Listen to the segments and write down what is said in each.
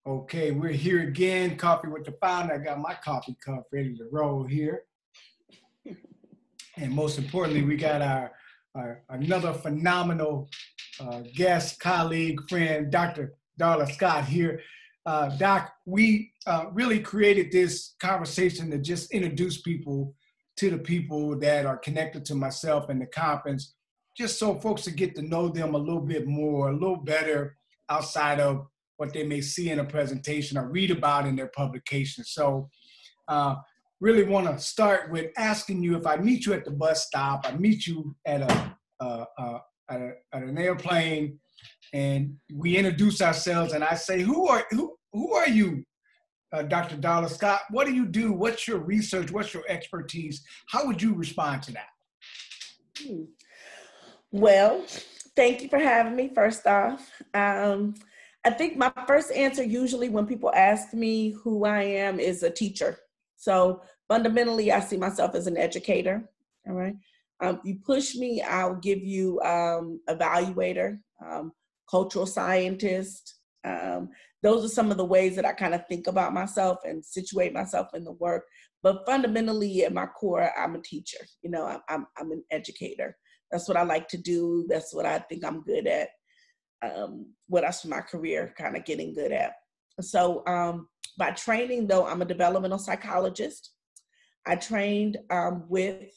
Okay, we're here again, Coffee with the Founder. I got my coffee cup ready to roll here. And most importantly, we got our another phenomenal guest, colleague, friend, Dr. Darla Scott here. Doc, we really created this conversation to just introduce people to the people that are connected to myself and the conference, just so folks to get to know them a little bit more, a little better outside of what they may see in a presentation or read about in their publication. So really want to start with asking you, if I meet you at the bus stop, I meet you at an airplane, and we introduce ourselves, and I say, who are you, Dr. Darla Scott? What do you do? What's your research? What's your expertise? How would you respond to that? Well, thank you for having me, first off. I think my first answer usually when people ask me who I am is a teacher. So fundamentally, I see myself as an educator, all right? You push me, I'll give you evaluator, cultural scientist. Those are some of the ways that I kind of think about myself and situate myself in the work. But fundamentally, at my core, I'm a teacher. You know, I'm an educator. That's what I like to do. That's what I think I'm good at. What else in my career kind of getting good at. So by training, though, I'm a developmental psychologist. I trained with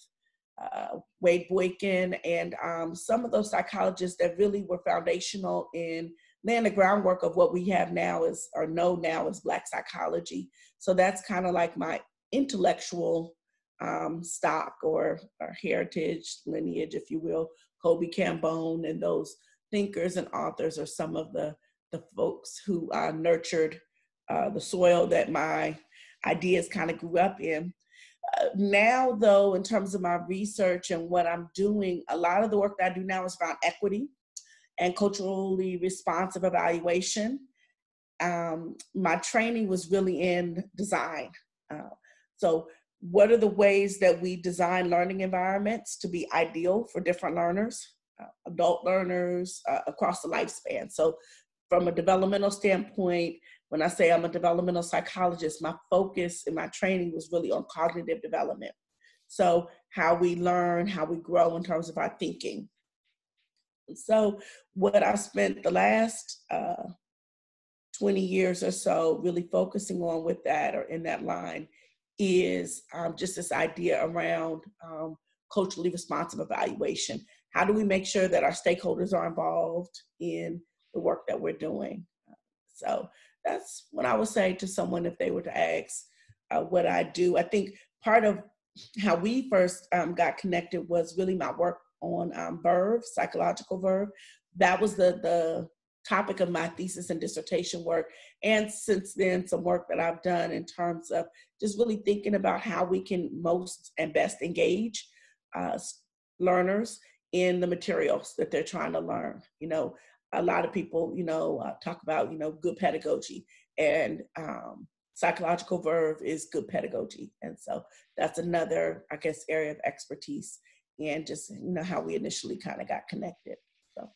Wade Boykin and some of those psychologists that really were foundational in laying the groundwork of what we have now is, or know now as Black psychology. So that's kind of like my intellectual stock or heritage, lineage, if you will. Kobe Cambone and those thinkers and authors are some of the folks who nurtured the soil that my ideas kind of grew up in. Now, though, in terms of my research and what I'm doing, a lot of the work that I do now is around equity and culturally responsive evaluation. My training was really in design. So what are the ways that we design learning environments to be ideal for different learners, adult learners across the lifespan? So from a developmental standpoint, when I say I'm a developmental psychologist, my focus in my training was really on cognitive development. So how we learn, how we grow in terms of our thinking. So what I spent the last 20 years or so really focusing on with that, or in that line, is just this idea around culturally responsive evaluation. How do we make sure that our stakeholders are involved in the work that we're doing? So that's what I would say to someone if they were to ask what I do. I think part of how we first got connected was really my work on verb, psychological verb. That was the topic of my thesis and dissertation work. And since then, some work that I've done in terms of just really thinking about how we can most and best engage learners in the materials that they're trying to learn. You know, a lot of people, talk about, good pedagogy, and psychological verb is good pedagogy. And so that's another, I guess, area of expertise, and just, how we initially kind of got connected. So.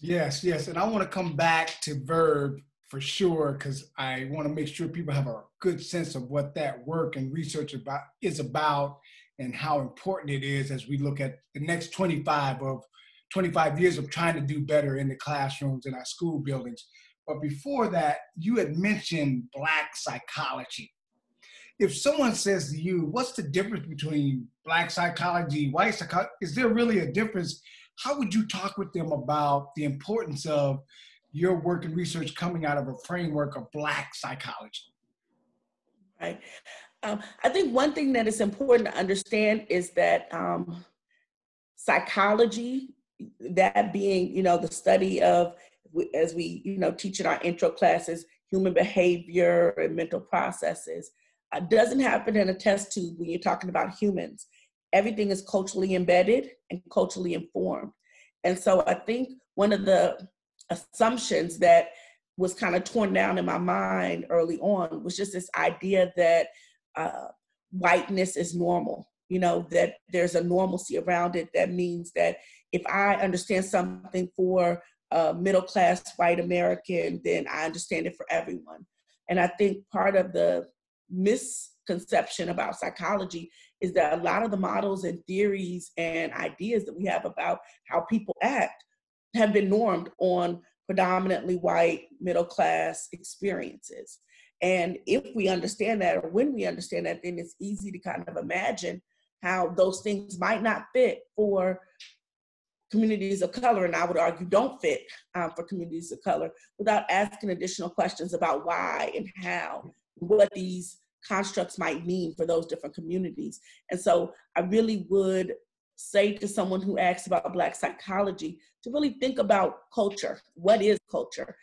Yes. And I want to come back to verb for sure, because I want to make sure people have a good sense of what that work and research is about and how important it is as we look at the next 25 years of trying to do better in the classrooms in our school buildings. But before that, you had mentioned Black psychology. If someone says to you, what's the difference between Black psychology, white psychology? Is there really a difference? How would you talk with them about the importance of your work and research coming out of a framework of Black psychology? Right. I think one thing that is important to understand is that psychology, that being, the study of, as we, teach in our intro classes, human behavior and mental processes, doesn't happen in a test tube when you're talking about humans. Everything is culturally embedded and culturally informed. And so I think one of the assumptions that was kind of torn down in my mind early on was just this idea that whiteness is normal, that there's a normalcy around it. That means that if I understand something for a middle-class white American, then I understand it for everyone. And I think part of the misconception about psychology is that a lot of the models and theories and ideas that we have about how people act have been normed on predominantly white middle class experiences. And if we understand that, or when we understand that, then it's easy to kind of imagine how those things might not fit for communities of color, and I would argue don't fit for communities of color, without asking additional questions about why and how, what these constructs might mean for those different communities. And so I really would say to someone who asks about Black psychology to really think about culture. What is culture?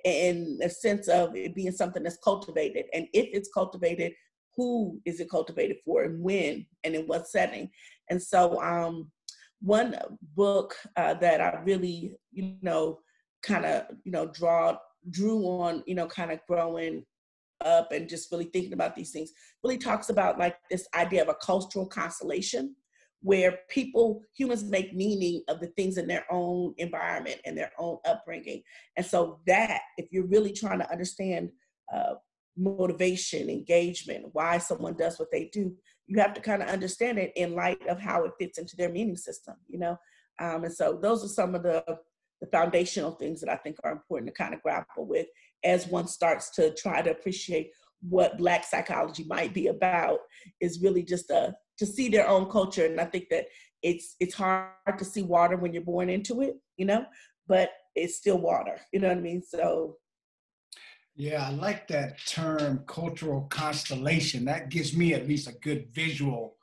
In a sense of it being something that's cultivated. And if it's cultivated, who is it cultivated for, and when, and in what setting? And so one book that I really, kind of, drew on, kind of growing up and just really thinking about these things, really talks about like this idea of a cultural constellation, where humans make meaning of the things in their own environment and their own upbringing. And so that, if you're really trying to understand motivation, engagement, why someone does what they do, you have to kind of understand it in light of how it fits into their meaning system, And so those are some of the foundational things that I think are important to kind of grapple with as one starts to try to appreciate what Black psychology might be about, is really just to see their own culture. And I think that it's hard to see water when you're born into it, but it's still water, you know what I mean? So. Yeah, I like that term, cultural constellation. That gives me at least a good visual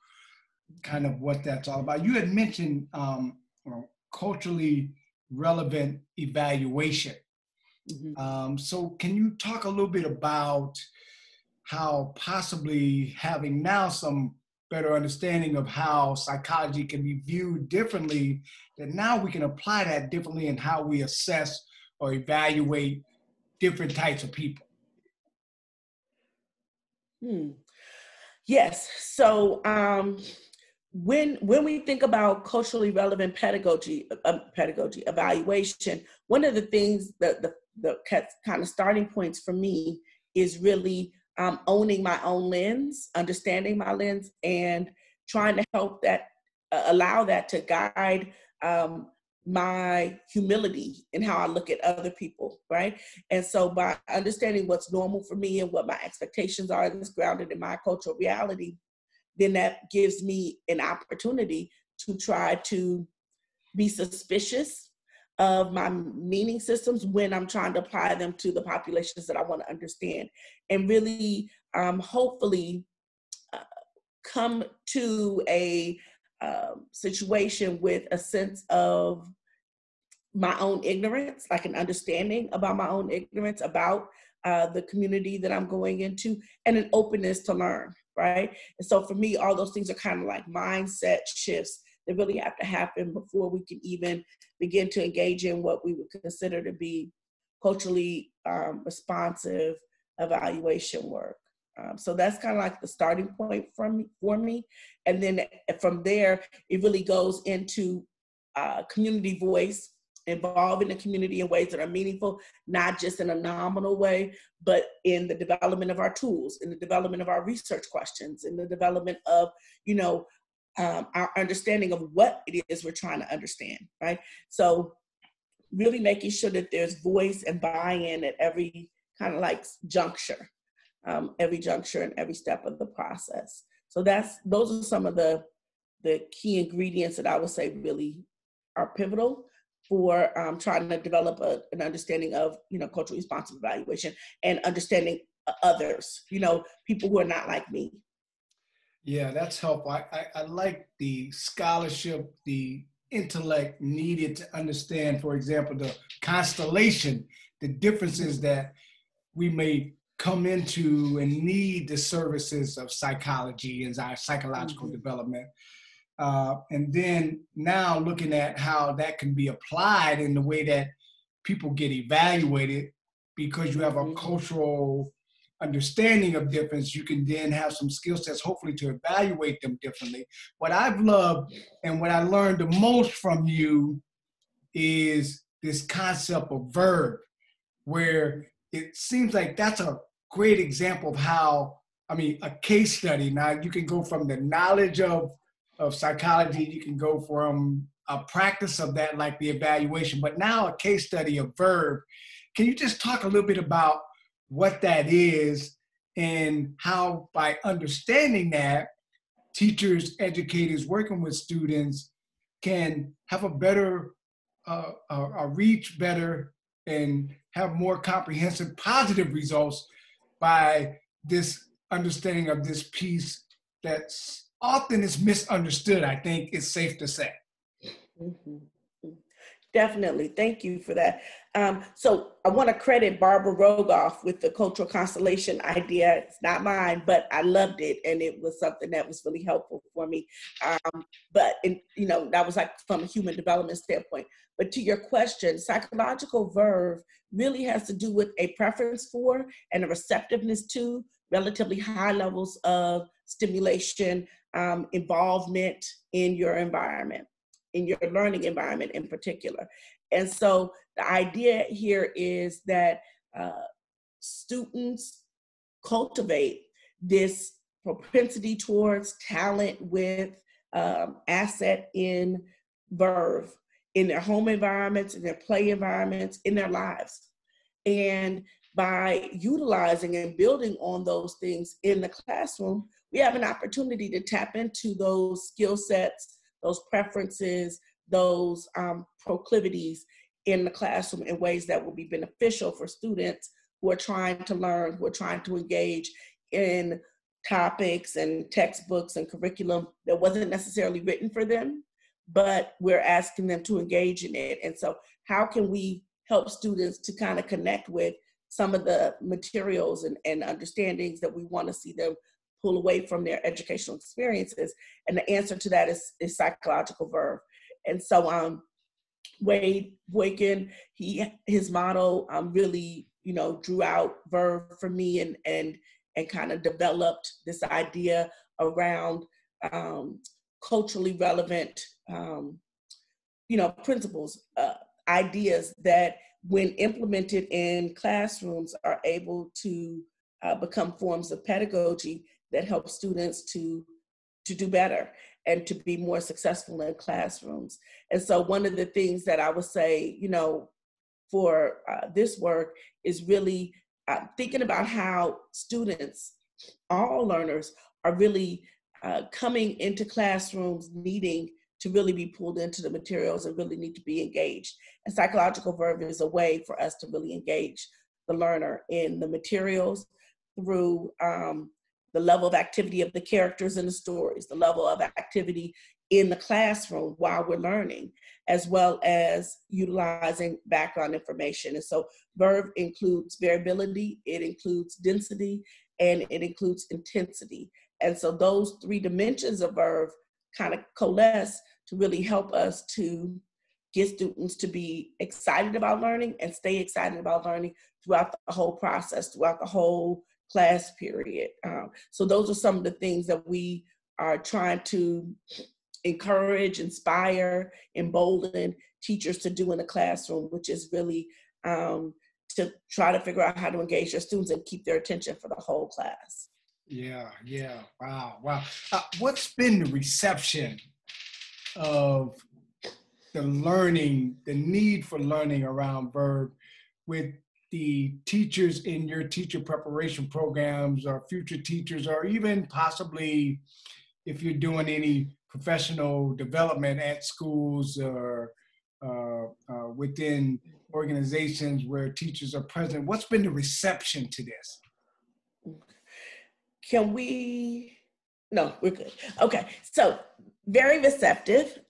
kind of what that's all about. You had mentioned culturally relevant evaluation. Mm-hmm. So can you talk a little bit about how possibly having now some better understanding of how psychology can be viewed differently, that now we can apply that differently in how we assess or evaluate different types of people? Yes. So when we think about culturally relevant pedagogy evaluation, one of the things that the kind of starting points for me is really owning my own lens, understanding my lens, and trying to help that allow that to guide my humility in how I look at other people, right? And so by understanding what's normal for me and what my expectations are that's grounded in my cultural reality, then that gives me an opportunity to try to be suspicious of my meaning systems when I'm trying to apply them to the populations that I want to understand, and really hopefully come to a situation with a sense of my own ignorance, like an understanding about my own ignorance about the community that I'm going into, and an openness to learn, right? And so for me, all those things are kind of like mindset shifts that really have to happen before we can even begin to engage in what we would consider to be culturally responsive evaluation work. So that's kind of like the starting point for me. And then from there, it really goes into community voice, involving the community in ways that are meaningful, not just in a nominal way, but in the development of our tools, in the development of our research questions, in the development of, our understanding of what it is we're trying to understand, right? So really making sure that there's voice and buy-in at every kind of like juncture, every juncture and every step of the process. So those are some of the key ingredients that I would say really are pivotal for trying to develop an understanding of, culturally responsive evaluation and understanding others, people who are not like me. Yeah, that's helpful. I like the scholarship, the intellect needed to understand, for example, the constellation, the differences that we may come into and need the services of psychology and our psychological development. And then now looking at how that can be applied in the way that people get evaluated, because you have a cultural understanding of difference, you can then have some skill sets, hopefully, to evaluate them differently. What I've loved and what I learned the most from you is this concept of verb, where it seems like that's a great example of how, I mean, a case study. Now you can go from the knowledge of psychology, you can go from a practice of that, like the evaluation, but now a case study of verb. Can you just talk a little bit about what that is and how by understanding that, teachers, educators working with students can have a better, reach better and have more comprehensive positive results by this understanding of this piece that's often is misunderstood, I think it's safe to say. Mm-hmm. Definitely. Thank you for that. So I want to credit Barbara Rogoff with the cultural constellation idea. It's not mine, but I loved it. And it was something that was really helpful for me. That was like from a human development standpoint. But to your question, psychological verve really has to do with a preference for and a receptiveness to relatively high levels of stimulation, involvement in your environment, in your learning environment in particular. And so the idea here is that students cultivate this propensity towards talent with asset in verve, in their home environments, in their play environments, in their lives. And by utilizing and building on those things in the classroom, we have an opportunity to tap into those skill sets, those preferences, those proclivities in the classroom in ways that will be beneficial for students who are trying to learn, who are trying to engage in topics and textbooks and curriculum that wasn't necessarily written for them, but we're asking them to engage in it. And so how can we help students to kind of connect with some of the materials and understandings that we want to see them pull away from their educational experiences? And the answer to that is psychological verve. And so Wade Boykin, his model really, drew out verve for me and kind of developed this idea around culturally relevant, principles, ideas that when implemented in classrooms are able to become forms of pedagogy that help students to do better and to be more successful in classrooms. And so one of the things that I would say, for this work is really thinking about how students, all learners, are really coming into classrooms needing to really be pulled into the materials and really need to be engaged. And psychological verve is a way for us to really engage the learner in the materials through the level of activity of the characters in the stories, the level of activity in the classroom while we're learning, as well as utilizing background information. And so verve includes variability, it includes density, and it includes intensity. And so those three dimensions of verve kind of coalesce to really help us to get students to be excited about learning and stay excited about learning throughout the whole process, throughout the whole class period. So those are some of the things that we are trying to encourage, inspire, embolden teachers to do in the classroom, which is really to try to figure out how to engage your students and keep their attention for the whole class. Yeah. Wow. What's been the reception of the learning, the need for learning around verb with the teachers in your teacher preparation programs or future teachers, or even possibly if you're doing any professional development at schools or within organizations where teachers are present? What's been the reception to this? No, we're good. Okay, so very receptive.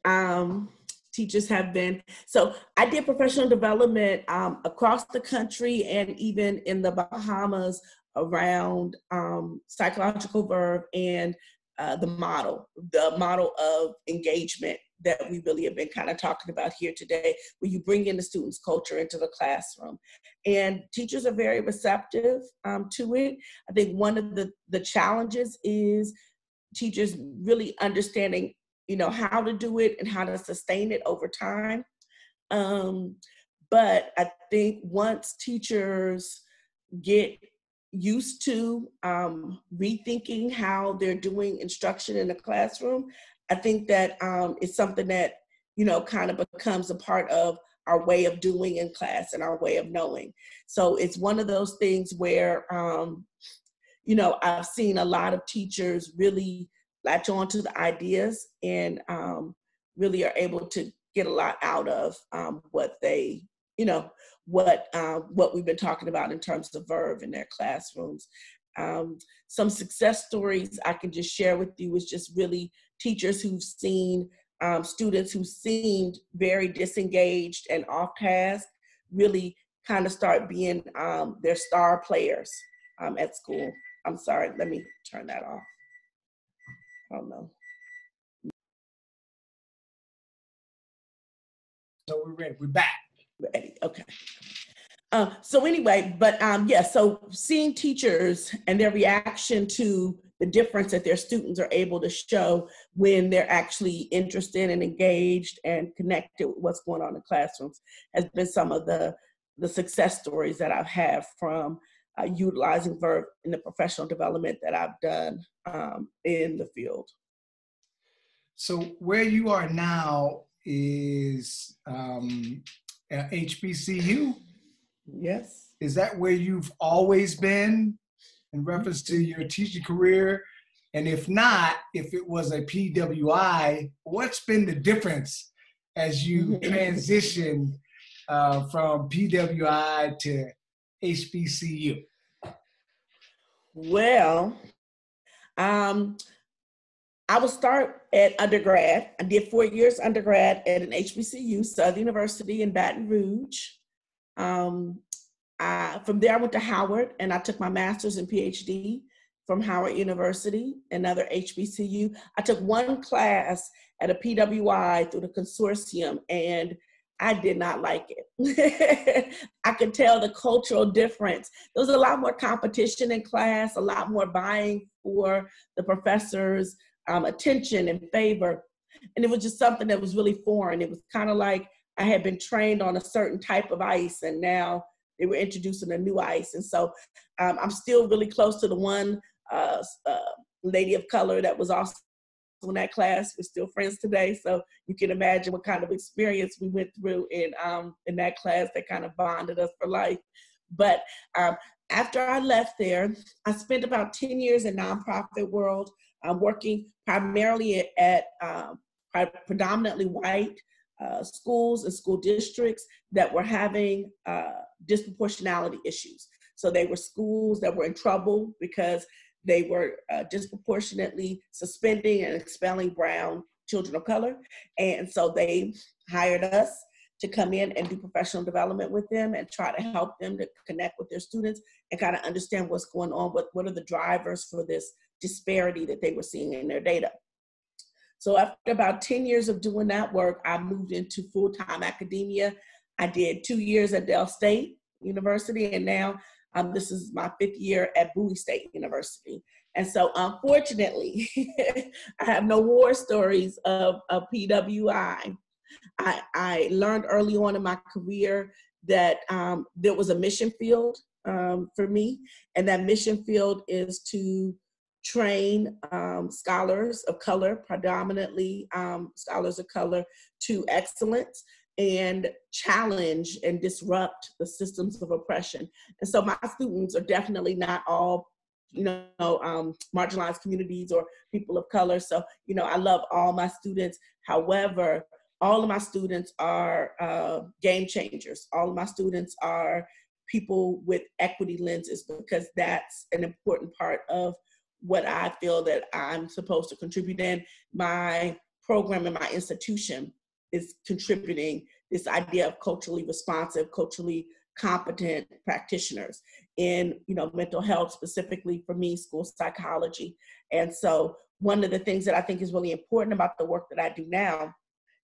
Teachers have been, so I did professional development across the country and even in the Bahamas around psychological verve and the model of engagement that we really have been kind of talking about here today, where you bring in the students' culture into the classroom. And teachers are very receptive to it. I think one of the challenges is teachers really understanding how to do it and how to sustain it over time. But I think once teachers get, used to rethinking how they're doing instruction in the classroom, I think that it's something that, kind of becomes a part of our way of doing in class and our way of knowing. So it's one of those things where, I've seen a lot of teachers really latch on to the ideas and really are able to get a lot out of what they, what we've been talking about in terms of verb in their classrooms. Some success stories I can just share with you is just really teachers who've seen students who seemed very disengaged and off task really kind of start being their star players at school. I'm sorry, let me turn that off. Oh no. So we're ready, we're back. Ready, okay. So anyway, but yeah, so seeing teachers and their reaction to the difference that their students are able to show when they're actually interested and engaged and connected with what's going on in classrooms has been some of the success stories that I've had from utilizing verb in the professional development that I've done in the field. So where you are now is at HBCU? Yes. Is that where you've always been in reference to your teaching career? And if not, if it was a PWI, what's been the difference as you transition from PWI to HBCU? Well, I will start at undergrad. I did 4 years undergrad at an HBCU, Southern University in Baton Rouge. From there, I went to Howard and I took my master's and PhD from Howard University, another HBCU. I took one class at a PWI through the consortium and I did not like it. I could tell the cultural difference. There was a lot more competition in class, a lot more vying for the professor's attention and favor. And it was just something that was really foreign. It was kind of like I had been trained on a certain type of ice and now they were introducing a new ice. And so I'm still really close to the one lady of color that was also in that class. We're still friends today. So you can imagine what kind of experience we went through in that class that kind of bonded us for life. But after I left there, I spent about 10 years in nonprofit world, working primarily at predominantly white schools and school districts that were having disproportionality issues. So they were schools that were in trouble because they were disproportionately suspending and expelling brown children of color. And so they hired us to come in and do professional development with them and try to help them to connect with their students and kind of understand what's going on, what are the drivers for this disparity that they were seeing in their data. So after about 10 years of doing that work, I moved into full-time academia. I did 2 years at Del State University, and now this is my 5th year at Bowie State University. And so unfortunately, I have no war stories of PWI. I learned early on in my career that there was a mission field for me, and that mission field is to train scholars of color, predominantly scholars of color, to excellence and challenge and disrupt the systems of oppression. And so my students are definitely not all, marginalized communities or people of color. So, I love all my students. However, all of my students are game changers. All of my students are people with equity lenses, because that's an important part of what I feel that I'm supposed to contribute in. My program and my institution is contributing this idea of culturally responsive, culturally competent practitioners in, mental health, specifically for me, school psychology. And so one of the things that I think is really important about the work that I do now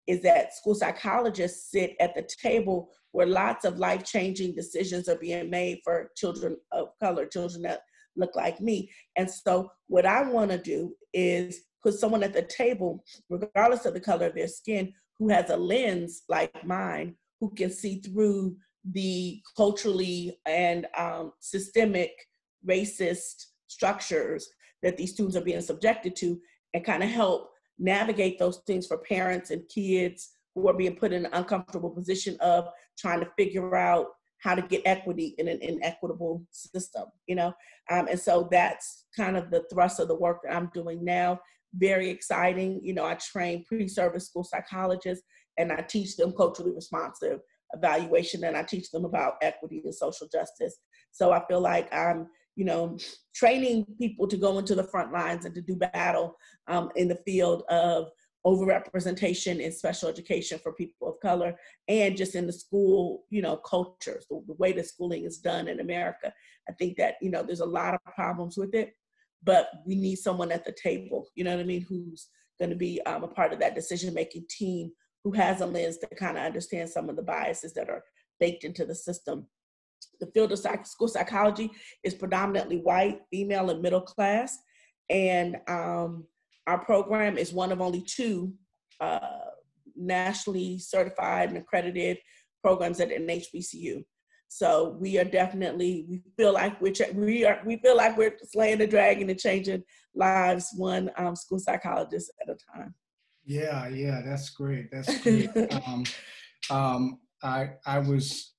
is that school psychologists sit at the table where lots of life-changing decisions are being made for children of color, children that look like me. And so what I want to do is put someone at the table, regardless of the color of their skin, who has a lens like mine, who can see through the culturally and systemic racist structures that these students are being subjected to, and kind of help navigate those things for parents and kids who are being put in an uncomfortable position of trying to figure out how to get equity in an inequitable system, you know? And so that's kind of the thrust of the work that I'm doing now. Very exciting. You know, I train pre-service school psychologists, and I teach them culturally responsive evaluation, and I teach them about equity and social justice. So I feel like I'm, you know, training people to go into the front lines and to do battle in the field of overrepresentation in special education for people of color, and just in the school, you know, cultures, the way that schooling is done in America. I think that, you know, there's a lot of problems with it, but we need someone at the table, you know what I mean, who's going to be a part of that decision-making team, who has a lens to kind of understand some of the biases that are baked into the system. The field of school psychology is predominantly white, female, and middle class. And our program is one of only 2 nationally certified and accredited programs at an HBCU. So we are definitely, we feel like we're slaying the dragon and changing lives one school psychologist at a time. Yeah, that's great. That's great. I was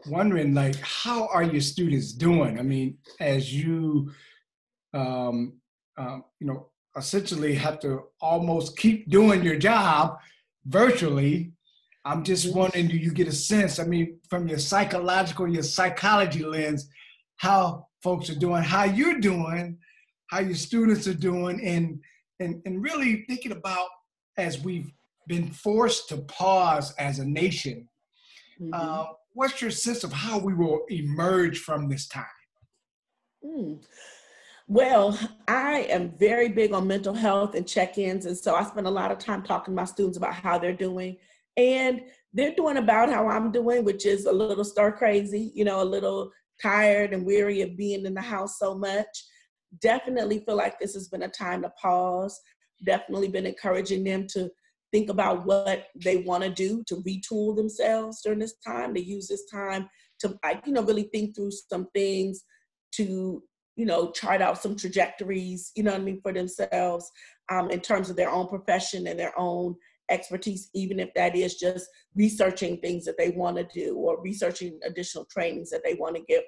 wondering, like, how are your students doing? I mean, as you, you know, essentially have to almost keep doing your job virtually. I'm just wondering, do you get a sense, I mean, from your psychology lens, how folks are doing, how you're doing, how your students are doing, and really thinking about, as we've been forced to pause as a nation, what's your sense of how we will emerge from this time? Well, I am very big on mental health and check-ins. And so I spend a lot of time talking to my students about how they're doing. And they're doing about how I'm doing, which is a little stir crazy, you know, a little tired and weary of being in the house so much. Definitely feel like this has been a time to pause. Definitely been encouraging them to think about what they want to do, to retool themselves during this time, to use this time to, like, you know, really think through some things, to, you know, chart out some trajectories, you know what I mean, for themselves in terms of their own profession and their own expertise, even if that is just researching things that they want to do or researching additional trainings that they want to give.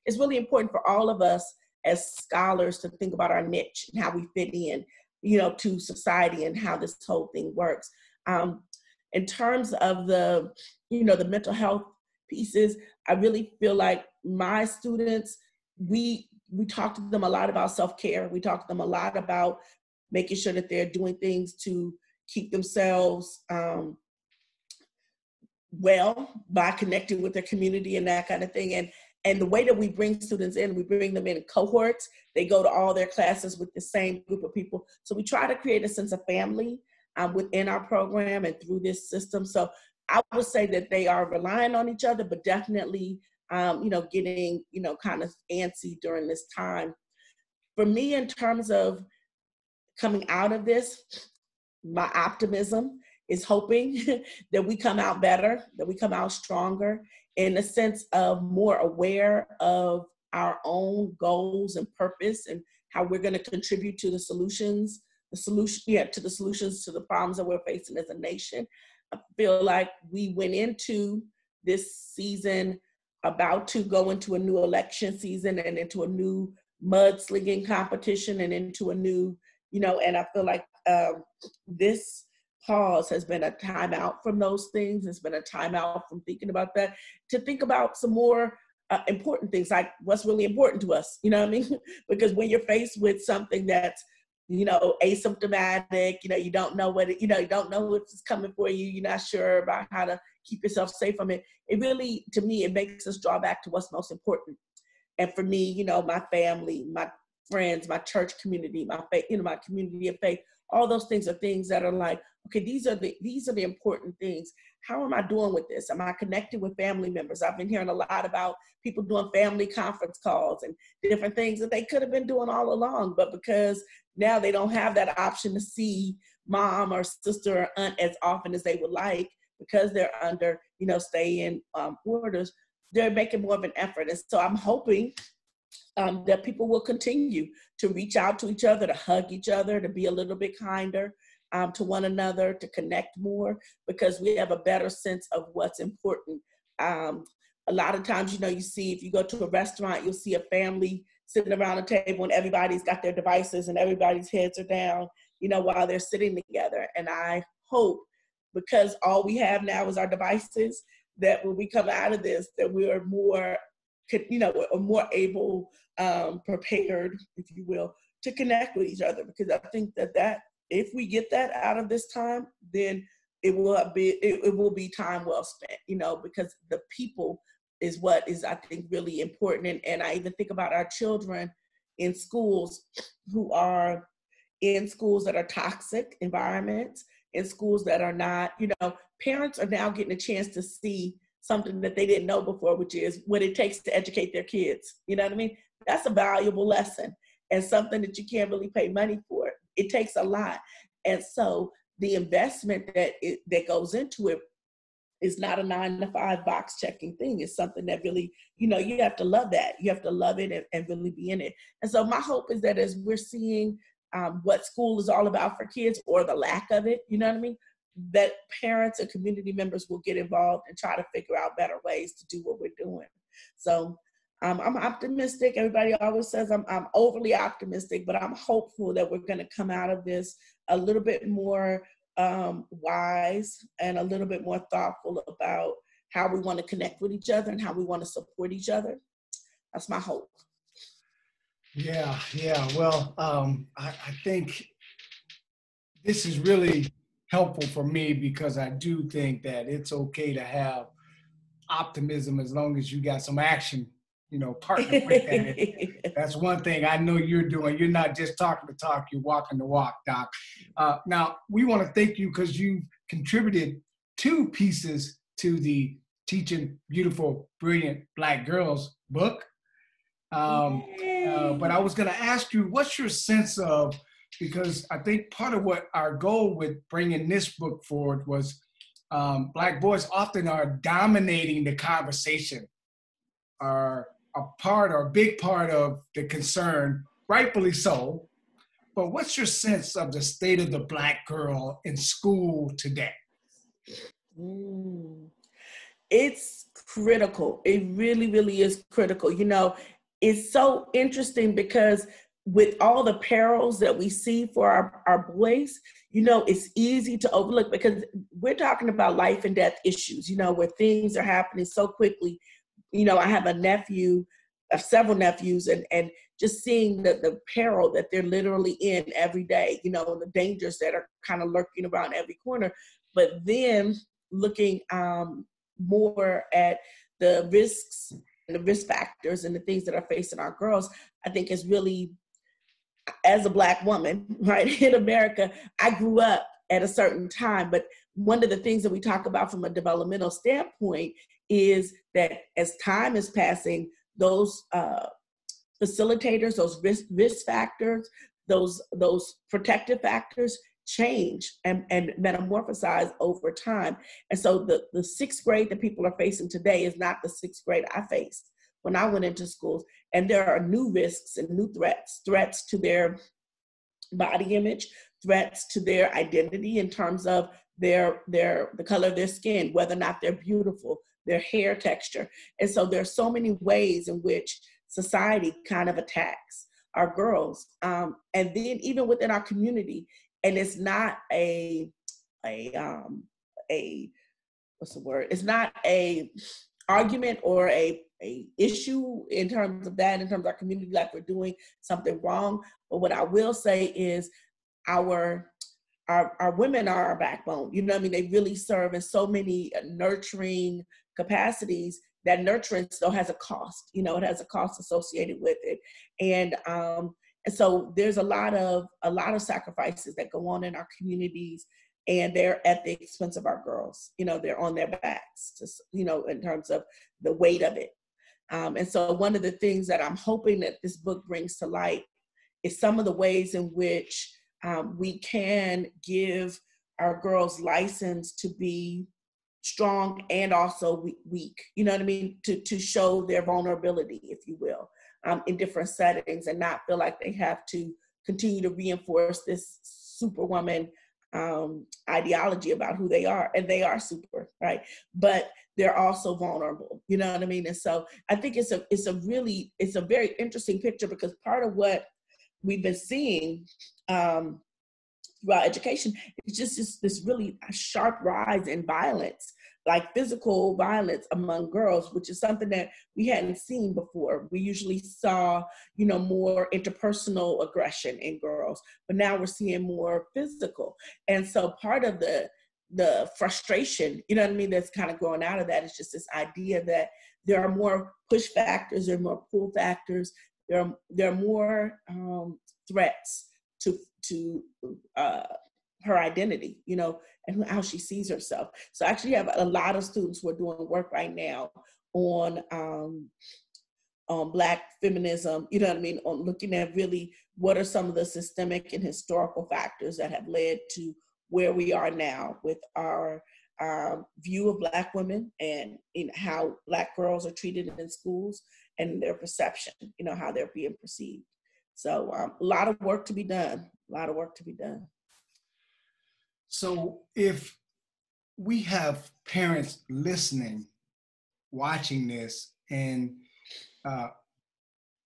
It's really important for all of us as scholars to think about our niche and how we fit in, you know, to society and how this whole thing works. In terms of the, you know, the mental health pieces, I really feel like my students, we talk to them a lot about self-care. We talk to them a lot about making sure that they're doing things to keep themselves well by connecting with their community and that kind of thing. And the way that we bring students in, we bring them in cohorts. They go to all their classes with the same group of people. So we try to create a sense of family within our program and through this system. So I would say that they are relying on each other, but definitely, you know, getting, you know, kind of antsy during this time. For me, in terms of coming out of this, my optimism is hoping that we come out better, that we come out stronger, in a sense of more aware of our own goals and purpose and how we're going to contribute to the solutions, to the solutions to the problems that we're facing as a nation. I feel like we went into this season about to go into a new election season and into a new mudslinging competition and into a new, you know, and I feel like this pause has been a timeout from those things. It's been a timeout from thinking about that, to think about some more important things, like what's really important to us, you know what I mean? Because when you're faced with something that's, you know, asymptomatic, you know, you don't know what it, you know, you don't know what's coming for you, you're not sure about how to keep yourself safe from it. It really, to me, it makes us draw back to what's most important. And for me, you know, my family, my friends, my church community, my faith, you know, my community of faith, all those things are things that are like, okay, these are the important things. How am I doing with this? Am I connected with family members? I've been hearing a lot about people doing family conference calls and different things that they could have been doing all along, but because now they don't have that option to see mom or sister or aunt as often as they would like, because they're under, you know, stay-in orders, they're making more of an effort. And so I'm hoping that people will continue to reach out to each other, to hug each other, to be a little bit kinder to one another, to connect more, because we have a better sense of what's important. A lot of times, you see, if you go to a restaurant, you'll see a family sitting around a table and everybody's got their devices and everybody's heads are down, while they're sitting together. And I hope, because all we have now is our devices, that when we come out of this, that we are more, more able, prepared, if you will, to connect with each other. Because I think that if we get that out of this time, then it will be time well spent, because the people is what is, I think, really important. And I even think about our children in schools who are in schools that are toxic environments, in schools that are not, parents are now getting a chance to see something that they didn't know before, which is what it takes to educate their kids. You know what I mean? That's a valuable lesson and something that you can't really pay money for. It takes a lot. And so the investment that goes into it is not a 9-to-5 box checking thing. It's something that really, you have to love that. You have to love it and really be in it. And so my hope is that as we're seeing what school is all about for kids, or the lack of it, you know what I mean, that parents and community members will get involved and try to figure out better ways to do what we're doing. So I'm optimistic. Everybody always says I'm overly optimistic, but I'm hopeful that we're going to come out of this a little bit more wise and a little bit more thoughtful about how we want to connect with each other and how we want to support each other. That's my hope. Yeah. Well, I think this is really helpful for me, because I do think that it's okay to have optimism as long as you got some action, partner with that. That's one thing I know you're doing. You're not just talking the talk, you're walking the walk, Doc. Now, we want to thank you because you contributed 2 pieces to the Teaching Beautiful, Brilliant Black Girls book. But I was going to ask you, what's your sense of, because I think part of what our goal with bringing this book forward was Black boys often are dominating the conversation, are a big part of the concern, rightfully so. But what's your sense of the state of the Black girl in school today? It's critical. It really, really is critical. It's so interesting because with all the perils that we see for our boys, it's easy to overlook, because we're talking about life and death issues, where things are happening so quickly. I have several nephews, and just seeing the peril that they're literally in every day, and the dangers that are kind of lurking around every corner. But then looking more at the risks and the risk factors and the things that are facing our girls, I think is really, as a Black woman, right, in America, I grew up at a certain time, but one of the things that we talk about from a developmental standpoint is that as time is passing, those facilitators, those risk factors, those protective factors change and metamorphosize over time. And so the 6th grade that people are facing today is not the 6th grade I faced when I went into schools. And there are new risks and new threats to their body image, threats to their identity in terms of the color of their skin, whether or not they're beautiful, their hair texture. And so there's so many ways in which society kind of attacks our girls. And then even within our community, and it's not what's the word? It's not a argument or a issue in terms of our community, like we're doing something wrong. But what I will say is our women are our backbone. They really serve in so many nurturing capacities. That nurturing still has a cost. It has a cost associated with it. And so there's a lot of sacrifices that go on in our communities, and they're at the expense of our girls. They're on their backs, in terms of the weight of it. And so one of the things that I'm hoping that this book brings to light is some of the ways in which we can give our girls license to be strong and also weak, to show their vulnerability, if you will. in different settings and not feel like they have to continue to reinforce this superwoman ideology about who they are. And they are super, right? But they're also vulnerable, you know what I mean? And so I think it's a very interesting picture, because part of what we've been seeing throughout education is just this really sharp rise in violence, like physical violence among girls, which is something that we hadn't seen before. We usually saw, more interpersonal aggression in girls, but now we're seeing more physical. And so part of the frustration, that's kind of growing out of that is just this idea that there are more push factors, there are more pull factors, there are more threats to her identity, and how she sees herself. So I actually have a lot of students who are doing work right now on Black feminism, on looking at really what are some of the systemic and historical factors that have led to where we are now with our view of Black women, and how Black girls are treated in schools and their perception, how they're being perceived. So a lot of work to be done, So if we have parents listening, watching this, and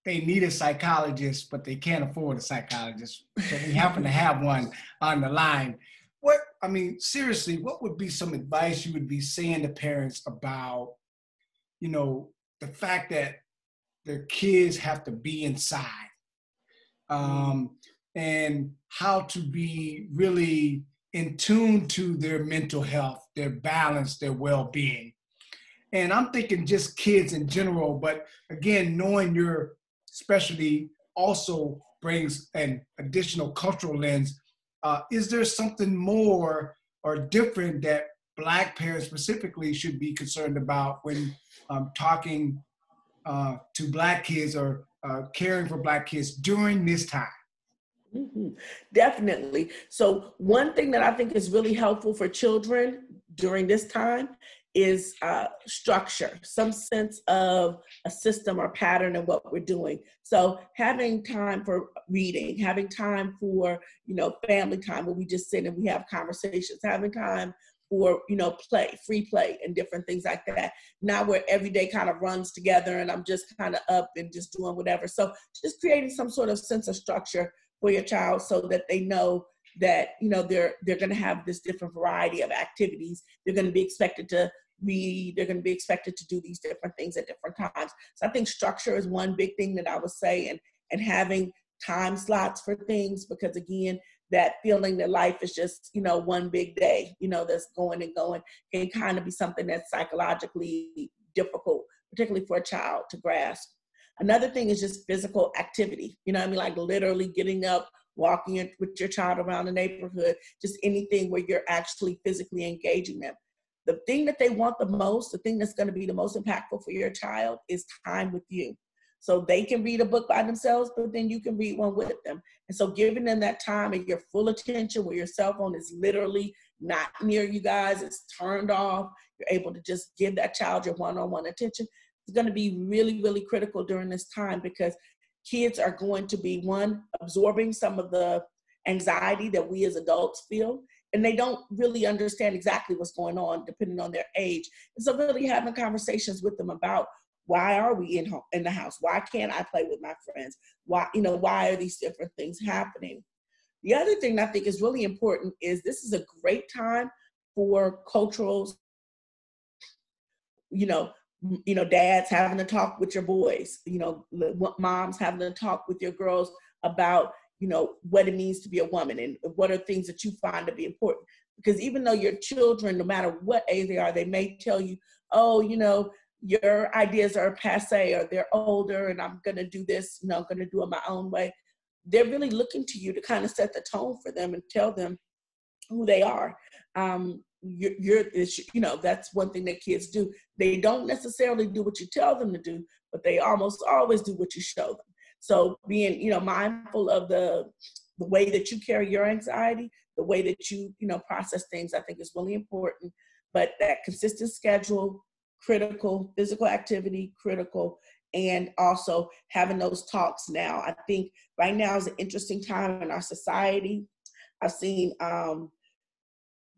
they need a psychologist, but they can't afford a psychologist, so we happen to have one on the line, seriously, what would be some advice you would be saying to parents about, the fact that their kids have to be inside, and how to be really in tune to their mental health, their balance, their well-being? And I'm thinking just kids in general, but again, knowing your specialty also brings an additional cultural lens. Is there something more or different that Black parents specifically should be concerned about when talking to Black kids or caring for Black kids during this time? Mm-hmm. Definitely. So one thing that I think is really helpful for children during this time is structure, some sense of a system or pattern of what we're doing. So having time for reading, having time for, family time where we just sit and we have conversations, having time for, free play and different things like that. Now where every day kind of runs together and I'm just kind of up and just doing whatever. So just creating some sort of sense of structure for your child so that they know that, they're going to have this different variety of activities. They're going to be expected to read. They're going to be expected to do these different things at different times. So I think structure is one big thing that I would say, and having time slots for things, because again, that feeling that life is just, one big day, that's going and going, can kind of be something that's psychologically difficult, particularly for a child to grasp. Another thing is just physical activity, like literally getting up, walking with your child around the neighborhood, just anything where you're actually physically engaging them. The thing that they want the most, the thing that's going to be the most impactful for your child is time with you. So they can read a book by themselves, but then you can read one with them. And so giving them that time and your full attention where your cell phone is literally not near you guys, it's turned off, you're able to just give that child your one-on-one attention. It's going to be really, really critical during this time, because kids are going to be, one, absorbing some of the anxiety that we as adults feel, and they don't really understand exactly what's going on depending on their age. And so really having conversations with them about, why are we in the house? Why can't I play with my friends? Why are these different things happening? The other thing I think is really important is this is a great time for cultural, dads having to talk with your boys, moms having to talk with your girls about, what it means to be a woman and what are things that you find to be important. Because even though your children, no matter what age they are, they may tell you, oh, your ideas are passe, or they're older and I'm going to do this, I'm going to do it my own way. They're really looking to you to kind of set the tone for them and tell them who they are. That's one thing that kids do. They don't necessarily do what you tell them to do, but they almost always do what you show them. So being, mindful of the way that you carry your anxiety, the way that you, process things, I think is really important. But that consistent schedule, critical, physical activity, critical, and also having those talks now. I think right now is an interesting time in our society. I've seen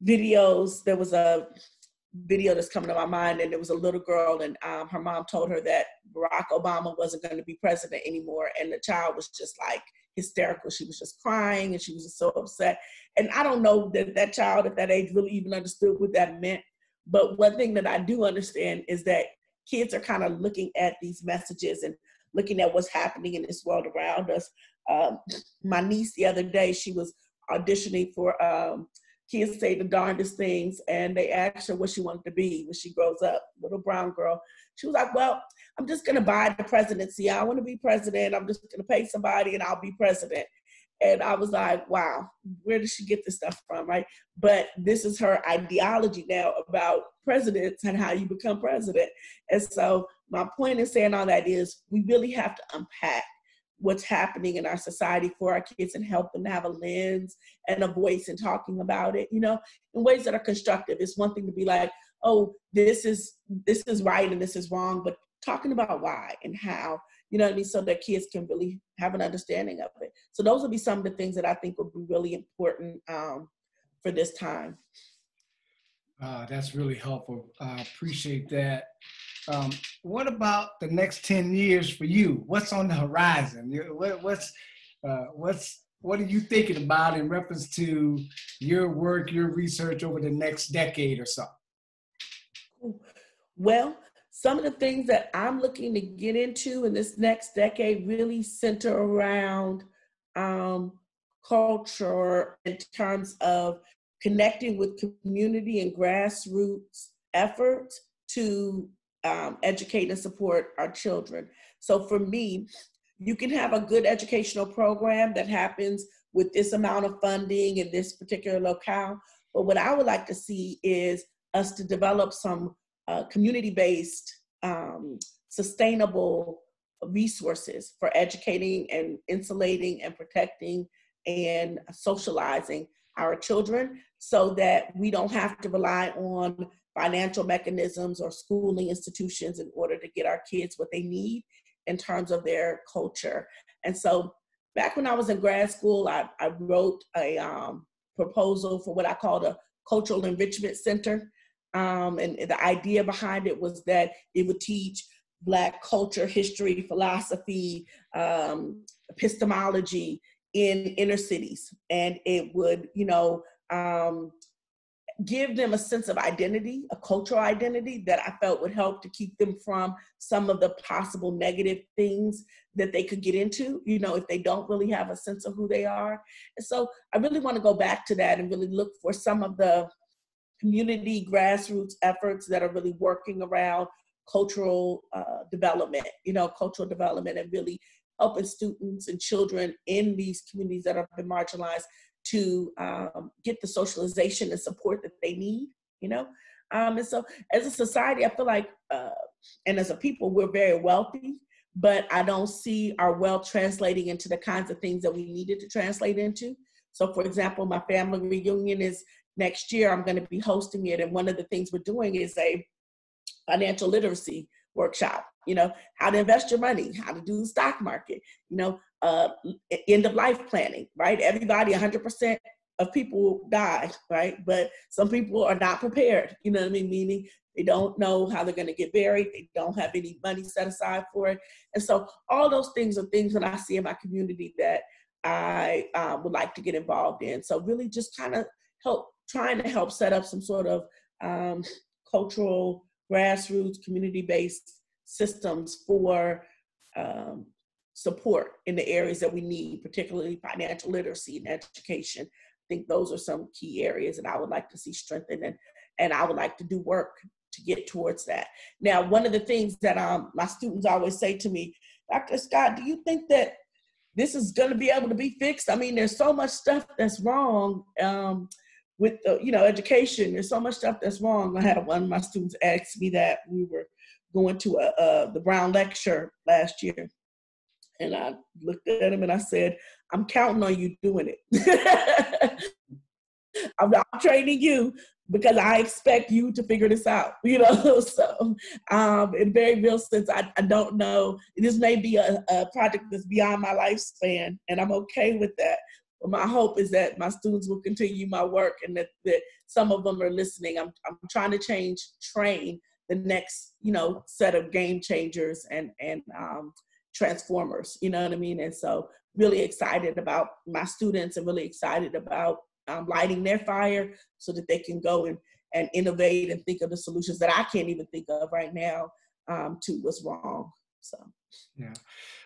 videos. There was a video that's coming to my mind, and there was a little girl, and her mom told her that Barack Obama wasn't going to be president anymore, and the child was just like hysterical. She was just crying, and she was just so upset. And I don't know that that child at that age really even understood what that meant. But one thing that I do understand is that kids are kind of looking at these messages and looking at what's happening in this world around us. My niece the other day, she was auditioning for Kids Say the Darndest Things, and they asked her what she wanted to be when she grows up, little brown girl. She was like, well, I'm just gonna buy the presidency. I wanna be president. I'm just gonna pay somebody and I'll be president. And I was like, wow, where did she get this stuff from, right? But this is her ideology now about presidents and how you become president. And so my point in saying all that is we really have to unpack what's happening in our society for our kids and help them to have a lens and a voice in talking about it, you know, in ways that are constructive. It's one thing to be like, oh, this is right and this is wrong, but talking about why and how, you know what I mean, so that kids can really have an understanding of it. So those will be some of the things that I think will be really important for this time. That's really helpful. I appreciate that. What about the next 10 years for you? What's on the horizon? What are you thinking about in reference to your work, your research over the next decade or so? Well, some of the things that I'm looking to get into in this next decade really center around culture in terms of connecting with community and grassroots efforts to educate and support our children. So for me, you can have a good educational program that happens with this amount of funding in this particular locale. But what I would like to see is us to develop some community-based, sustainable resources for educating and insulating and protecting and socializing our children so that we don't have to rely on financial mechanisms or schooling institutions in order to get our kids what they need in terms of their culture. And so back when I was in grad school, I wrote a proposal for what I called a cultural enrichment center. And the idea behind it was that it would teach Black culture, history, philosophy, epistemology in inner cities. And it would, you know, give them a sense of identity, a cultural identity that I felt would help to keep them from some of the possible negative things that they could get into, you know, if they don't really have a sense of who they are. And so I really want to go back to that and really look for some of the community grassroots efforts that are really working around cultural development, you know, cultural development, and really helping students and children in these communities that have been marginalized to get the socialization and support that they need, you know? And so as a society, I feel like, and as a people, we're very wealthy, but I don't see our wealth translating into the kinds of things that we needed to translate into. So for example, my family reunion is next year. I'm gonna be hosting it. And one of the things we're doing is a financial literacy workshop, you know, how to invest your money, how to do the stock market, you know, end of life planning, right? Everybody, 100% of people die, right? But some people are not prepared, you know what I mean? Meaning they don't know how they're going to get buried. They don't have any money set aside for it. And so all those things are things that I see in my community that I would like to get involved in. So really just kind of trying to help set up some sort of cultural, grassroots, community-based systems for support in the areas that we need, particularly financial literacy and education. I think those are some key areas that I would like to see strengthened, and I would like to do work to get towards that. Now, one of the things that my students always say to me, Dr. Scott, do you think that this is going to be able to be fixed? I mean, there's so much stuff that's wrong with the, you know, education. There's so much stuff that's wrong. I had one of my students ask me that. We were going to the Brown lecture last year. And I looked at him and I said, I'm counting on you doing it. I'm not training you, because I expect you to figure this out, you know? So in very real sense, I don't know. This may be a project that's beyond my lifespan, and I'm okay with that. But my hope is that my students will continue my work, and that some of them are listening. I'm trying to train the next, you know, set of game changers and transformers, you know what I mean? And so really excited about my students, and really excited about lighting their fire so that they can go and innovate and think of the solutions that I can't even think of right now to what's wrong. So yeah,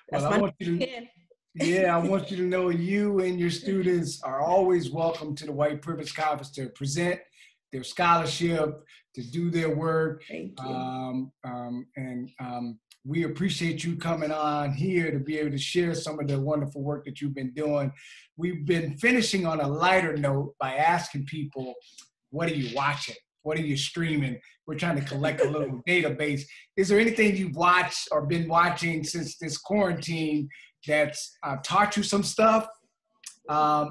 that's well, I want you to, yeah, I want you to know you and your students are always welcome to the White Privilege Conference to present their scholarship, to do their work. Thank you. We appreciate you coming on here to be able to share some of the wonderful work that you've been doing. We've been finishing on a lighter note by asking people, what are you watching? What are you streaming? We're trying to collect a little database. Is there anything you've watched or been watching since this quarantine that's taught you some stuff? And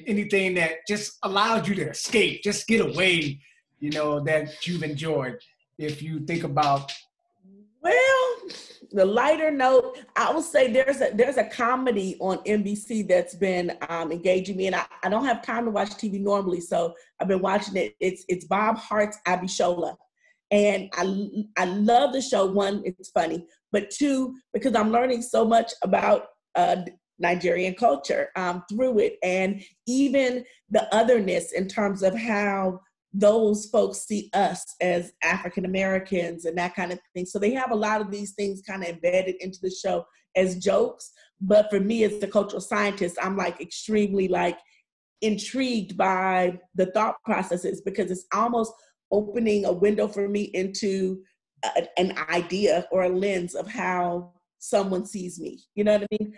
anything that just allowed you to escape, just get away, you know, that you've enjoyed? If you think about, well, the lighter note, I would say there's a comedy on NBC that's been engaging me, and I don't have time to watch TV normally, so I've been watching it. It's Bob Hart's Abishola, and I love the show. One, it's funny, but two, because I'm learning so much about Nigerian culture through it, and even the otherness in terms of how those folks see us as African Americans and that kind of thing. So they have a lot of these things kind of embedded into the show as jokes. But for me, as the cultural scientist, I'm like extremely like intrigued by the thought processes, because it's almost opening a window for me into an idea or a lens of how someone sees me, you know what I mean?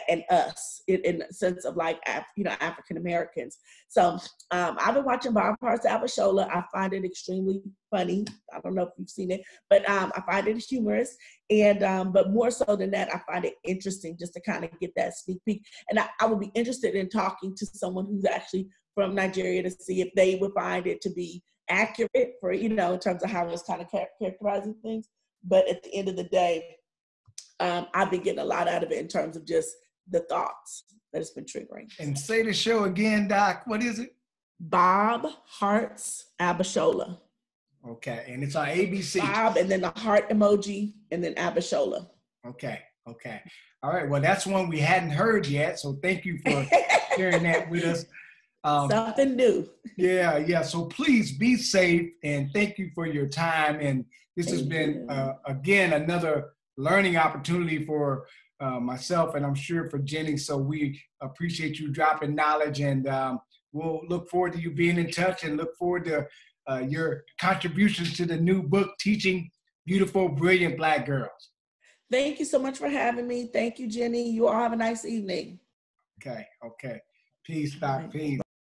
And us in the sense of like, African Americans. So I've been watching Bob Hart's Abishola. I find it extremely funny. I don't know if you've seen it, but I find it humorous. And, but more so than that, I find it interesting just to kind of get that sneak peek. And I would be interested in talking to someone who's actually from Nigeria to see if they would find it to be accurate for, you know, in terms of how it's kind of characterizing things. But at the end of the day, I've been getting a lot out of it in terms of just the thoughts that it's been triggering. And say the show again, Doc. What is it? Bob Hart's Abishola. Okay, and it's on ABC. Bob, and then the heart emoji, and then Abishola. Okay. All right, well, that's one we hadn't heard yet, so thank you for sharing that with us. Something new. Yeah, so please be safe, and thank you for your time. And this has been, again, another learning opportunity for myself, and I'm sure for Jenny. So we appreciate you dropping knowledge, and we'll look forward to you being in touch, and look forward to your contributions to the new book, Teaching Beautiful, Brilliant Black Girls. Thank you so much for having me. Thank you, Jenny. You all have a nice evening. Okay. Peace, Doc. Peace.